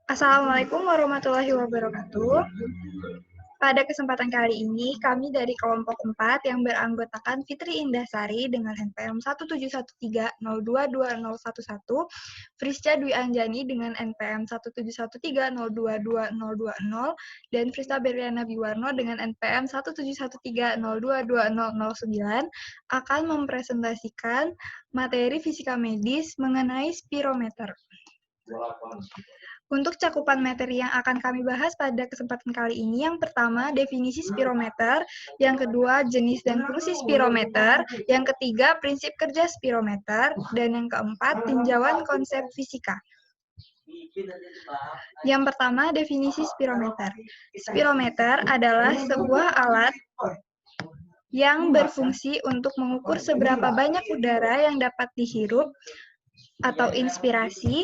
Assalamualaikum warahmatullahi wabarakatuh. Pada kesempatan kali ini, kami dari kelompok 4 yang beranggotakan Fitri Indasari dengan NPM 17130222011, Frisca Dwi Anjani dengan NPM 17130222020, dan Frista Berliana Biwarno dengan NPM 17130222009 akan mempresentasikan materi fisika medis mengenai spirometer. Untuk cakupan materi yang akan kami bahas pada kesempatan kali ini, yang pertama, definisi spirometer, yang kedua, jenis dan fungsi spirometer, yang ketiga, prinsip kerja spirometer, dan yang keempat, tinjauan konsep fisika. Yang pertama, definisi spirometer. Spirometer adalah sebuah alat yang berfungsi untuk mengukur seberapa banyak udara yang dapat dihirup atau inspirasi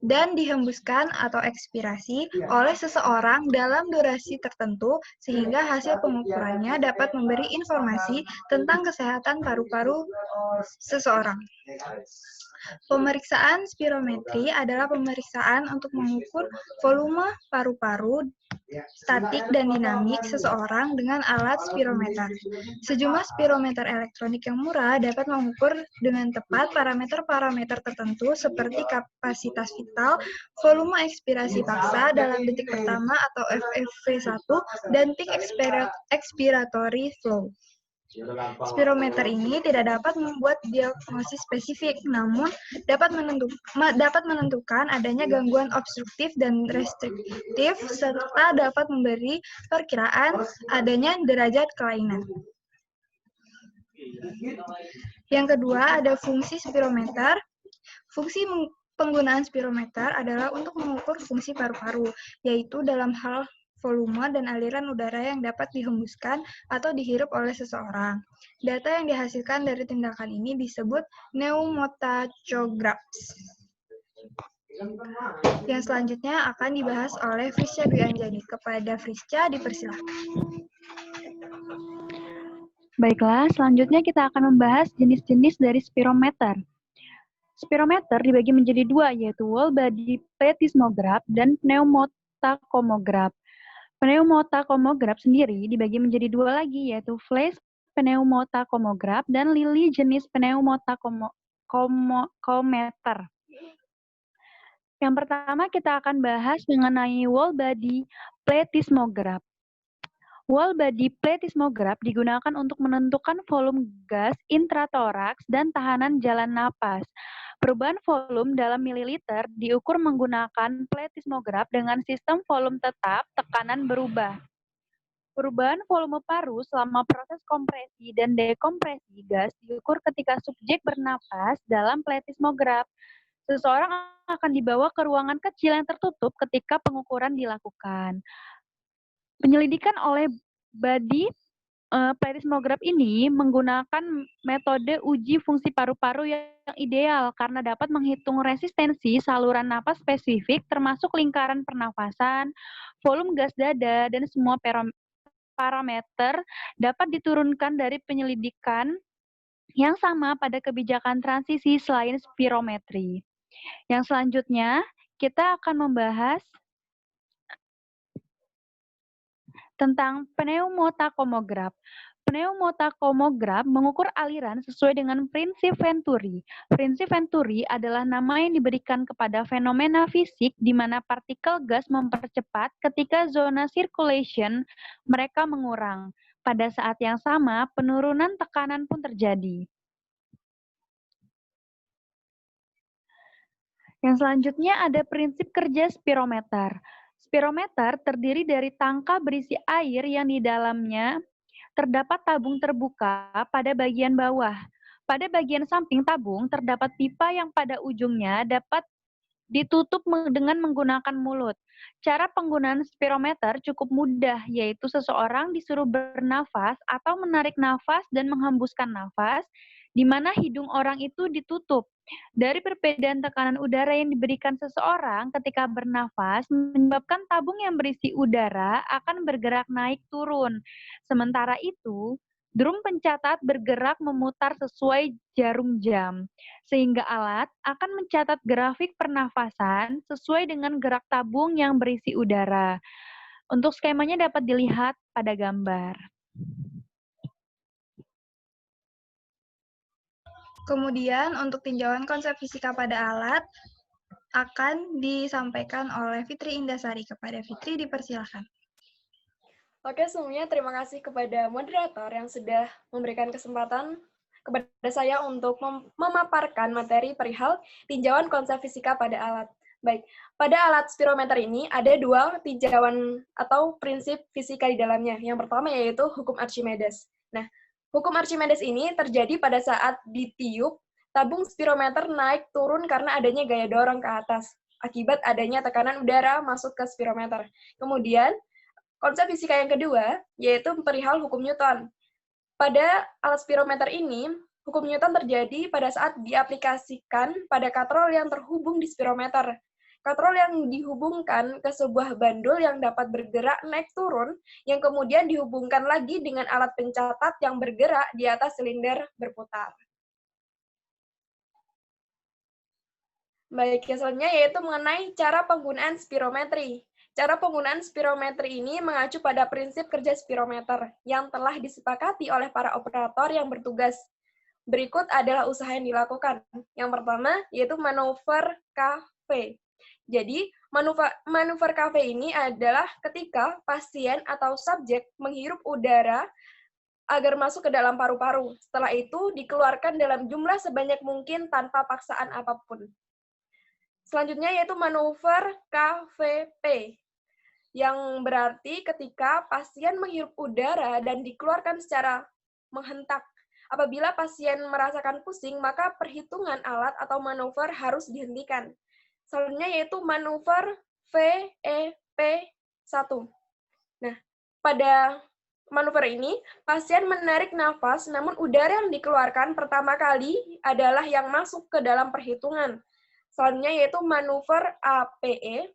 dan dihembuskan atau ekspirasi oleh seseorang dalam durasi tertentu sehingga hasil pengukurannya dapat memberi informasi tentang kesehatan paru-paru seseorang. Pemeriksaan spirometri adalah pemeriksaan untuk mengukur volume paru-paru statik dan dinamik seseorang dengan alat spirometer. Sejumlah spirometer elektronik yang murah dapat mengukur dengan tepat parameter-parameter tertentu seperti kapasitas vital, volume ekspirasi paksa dalam detik pertama atau FEV1, dan peak expiratory flow. Spirometer ini tidak dapat membuat diagnosis spesifik, namun dapat menentukan adanya gangguan obstruktif dan restriktif, serta dapat memberi perkiraan adanya derajat kelainan. Yang kedua, ada fungsi spirometer. Fungsi penggunaan spirometer adalah untuk mengukur fungsi paru-paru, yaitu dalam hal volume dan aliran udara yang dapat dihembuskan atau dihirup oleh seseorang. Data yang dihasilkan dari tindakan ini disebut pneumotachographs. Yang selanjutnya akan dibahas oleh Frisca Dwi Anjani. Kepada Frisca, dipersilakan. Baiklah, selanjutnya kita akan membahas jenis-jenis dari spirometer. Spirometer dibagi menjadi dua, yaitu whole body plethysmograph dan pneumotacomograph. Pneumotacomograph sendiri dibagi menjadi dua lagi, yaitu flash pneumotacomograph dan Lilly jenis pneumotachymeter. Yang pertama kita akan bahas mengenai whole body plethysmograph. Whole body plethysmograph digunakan untuk menentukan volume gas intratoraks dan tahanan jalan napas. Perubahan volume dalam mililiter diukur menggunakan plethysmograph dengan sistem volume tetap, tekanan berubah. Perubahan volume paru selama proses kompresi dan dekompresi gas diukur ketika subjek bernapas dalam plethysmograph. Seseorang akan dibawa ke ruangan kecil yang tertutup ketika pengukuran dilakukan. Penyelidikan oleh body plethysmograph ini menggunakan metode uji fungsi paru-paru yang ideal karena dapat menghitung resistensi saluran napas spesifik termasuk lingkaran pernafasan, volume gas dada, dan semua parameter dapat diturunkan dari penyelidikan yang sama pada kebijakan transisi selain spirometri. Yang selanjutnya, kita akan membahas tentang pneumotacomograph. Pneumotacomograph mengukur aliran sesuai dengan prinsip Venturi. Prinsip Venturi adalah nama yang diberikan kepada fenomena fisik di mana partikel gas mempercepat ketika zona circulation mereka mengurang. Pada saat yang sama, penurunan tekanan pun terjadi. Yang selanjutnya ada prinsip kerja spirometer. Spirometer terdiri dari tangka berisi air yang di dalamnya terdapat tabung terbuka pada bagian bawah. Pada bagian samping tabung terdapat pipa yang pada ujungnya dapat ditutup dengan menggunakan mulut. Cara penggunaan spirometer cukup mudah, yaitu seseorang disuruh bernafas atau menarik nafas dan menghembuskan nafas, di mana hidung orang itu ditutup. Dari perbedaan tekanan udara yang diberikan seseorang ketika bernafas menyebabkan tabung yang berisi udara akan bergerak naik turun. Sementara itu, Drum pencatat bergerak memutar sesuai jarum jam, sehingga alat akan mencatat grafik pernafasan sesuai dengan gerak tabung yang berisi udara. Untuk skemanya dapat dilihat pada gambar. Kemudian untuk tinjauan konsep fisika pada alat akan disampaikan oleh Fitri Indasari. Kepada Fitri dipersilakan. Oke, semuanya terima kasih kepada moderator yang sudah memberikan kesempatan kepada saya untuk memaparkan materi perihal tinjauan konsep fisika pada alat. Baik, pada alat spirometer ini ada dua tinjauan atau prinsip fisika di dalamnya. Yang pertama yaitu hukum Archimedes. Nah, hukum Archimedes ini terjadi pada saat ditiup, tabung spirometer naik turun karena adanya gaya dorong ke atas, akibat adanya tekanan udara masuk ke spirometer. Kemudian, konsep fisika yang kedua, yaitu perihal hukum Newton. Pada alat spirometer ini, hukum Newton terjadi pada saat diaplikasikan pada katrol yang terhubung di spirometer. Katrol yang dihubungkan ke sebuah bandul yang dapat bergerak naik turun, yang kemudian dihubungkan lagi dengan alat pencatat yang bergerak di atas silinder berputar. Baik, selanjutnya yaitu mengenai cara penggunaan spirometri. Cara penggunaan spirometri ini mengacu pada prinsip kerja spirometer yang telah disepakati oleh para operator yang bertugas. Berikut adalah usaha yang dilakukan. Yang pertama yaitu manuver KV. Jadi, manuver KV ini adalah ketika pasien atau subjek menghirup udara agar masuk ke dalam paru-paru. Setelah itu dikeluarkan dalam jumlah sebanyak mungkin tanpa paksaan apapun. Selanjutnya yaitu manuver KVP, yang berarti ketika pasien menghirup udara dan dikeluarkan secara menghentak. Apabila pasien merasakan pusing, maka perhitungan alat atau manuver harus dihentikan. Selanjutnya yaitu manuver VEP1. Nah, pada manuver ini, pasien menarik nafas, namun udara yang dikeluarkan pertama kali adalah yang masuk ke dalam perhitungan. Selanjutnya yaitu manuver APE,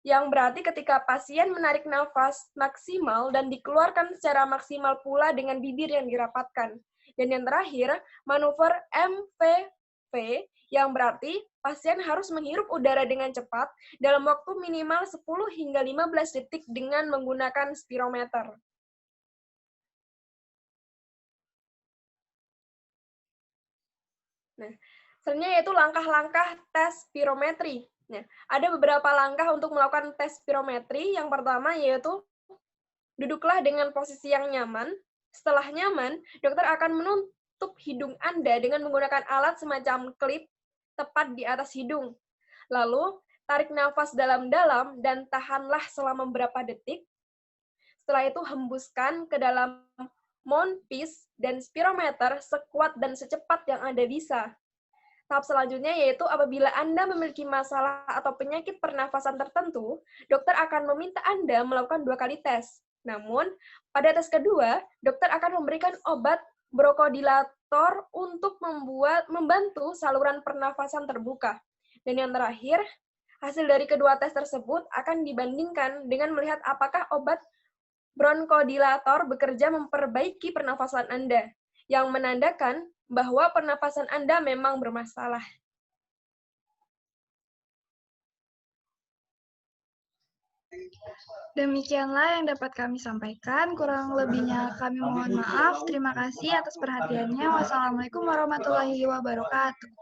yang berarti ketika pasien menarik nafas maksimal dan dikeluarkan secara maksimal pula dengan bibir yang dirapatkan. Dan yang terakhir, manuver MVV, yang berarti pasien harus menghirup udara dengan cepat dalam waktu minimal 10 hingga 15 detik dengan menggunakan spirometer. Nah, selanjutnya yaitu langkah-langkah tes spirometri. Nah, ada beberapa langkah untuk melakukan tes spirometri. Yang pertama yaitu duduklah dengan posisi yang nyaman. Setelah nyaman, dokter akan menutup hidung Anda dengan menggunakan alat semacam klip tepat di atas hidung. Lalu, tarik nafas dalam-dalam dan tahanlah selama beberapa detik. Setelah itu, hembuskan ke dalam mouthpiece dan spirometer sekuat dan secepat yang Anda bisa. Tahap selanjutnya yaitu apabila Anda memiliki masalah atau penyakit pernafasan tertentu, dokter akan meminta Anda melakukan 2 kali tes. Namun, pada tes kedua, dokter akan memberikan obat bronchodilator untuk membantu saluran pernafasan terbuka. Dan yang terakhir, hasil dari kedua tes tersebut akan dibandingkan dengan melihat apakah obat bronchodilator bekerja memperbaiki pernafasan Anda, yang menandakan bahwa pernafasan Anda memang bermasalah. Demikianlah yang dapat kami sampaikan. Kurang lebihnya kami mohon maaf. Terima kasih atas perhatiannya. Wassalamualaikum warahmatullahi wabarakatuh.